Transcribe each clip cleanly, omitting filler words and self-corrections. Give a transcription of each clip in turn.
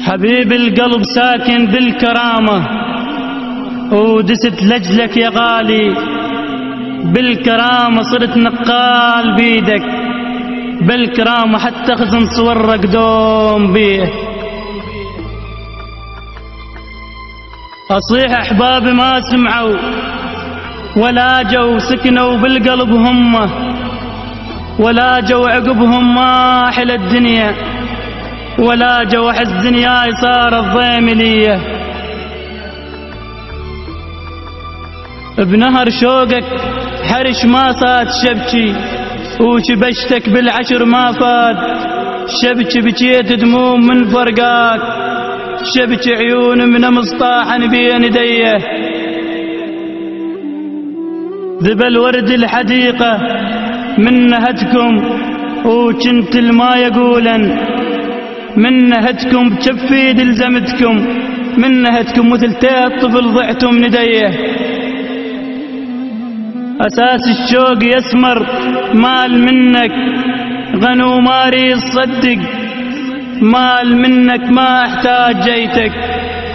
حبيب القلب ساكن بالكرامة، ودست لجلك يا غالي بالكرامة، صرت نقال بيدك بالكرامة، حتى خزن صورك دوم بيه. أصيح أحبابي ما سمعوا ولا جو سكنوا بالقلب همه، ولا جو عقبهم ما حل الدنيا، ولا جو حز دنياي صارت ضيملية. بنهر شوقك حرش ما صاد شبكي، وشبشتك بالعشر ما فاد شبكي، بكيت دموم من فرقاك، شبكي عيون من مصطاحن بين يديه. ذبل ورد الحديقة من نهتكم، وكنت الما يقولا من نهتكم، بشفي دلزمتكم من نهتكم، مثل طفل ضعتم من يديه. أساس الشوق يسمر مال منك، غنو ماري صدق مال منك، ما احتاج جيتك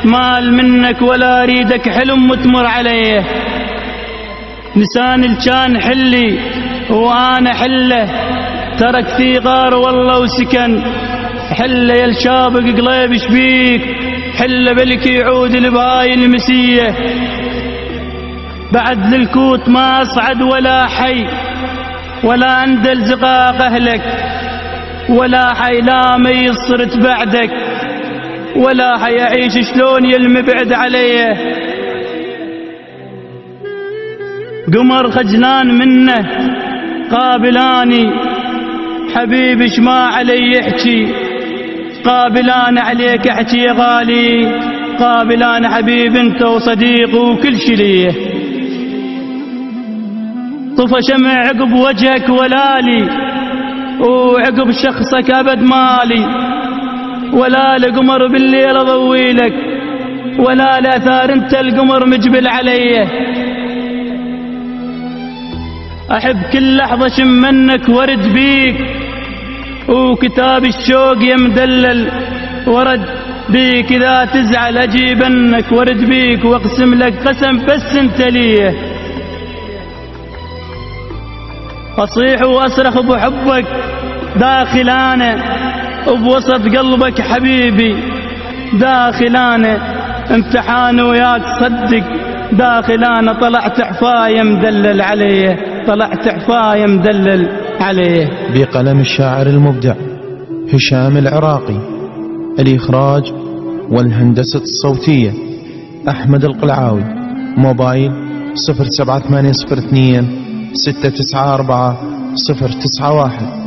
مال منك، ولا اريدك حلم متمر عليه. لسان الكان حلي وانا حله، ترك في غار والله وسكن، حله يا الشابق قليب شبيك، حله بلك يعود لبهاي المسيه. بعد للكوت ما اصعد ولا حي، ولا اندل زقاق اهلك، ولا حي لا ميز صرت بعدك، ولا حي اعيش شلون يلمبعد عليه. قمر خجلان منه قابلاني، حبيبي شما علي يحكي، قابلان عليك احكي يا غالي، قابلان حبيب انت وصديق وكل شي ليه. طفى شمع عقب وجهك ولالي، وعقب شخصك ابد مالي، ولا لقمر بالليل اضويلك، ولا لاثار انت القمر مجبل عليه. احب كل لحظه شم منك ورد بيك، وكتاب الشوق يمدلل ورد بيك، اذا تزعل اجيبنك ورد بيك، واقسم لك قسم بس انت ليه. اصيح واصرخ بحبك داخل انا، بوسط قلبك حبيبي داخل انا، امتحان وياك صدق داخل انا، طلعت حفايه مدلل عليه، طلعت حفايه مدلل عليه. بقلم الشاعر المبدع هشام العراقي، الإخراج والهندسة الصوتية أحمد القلعاوي، موبايل 07802 694 091.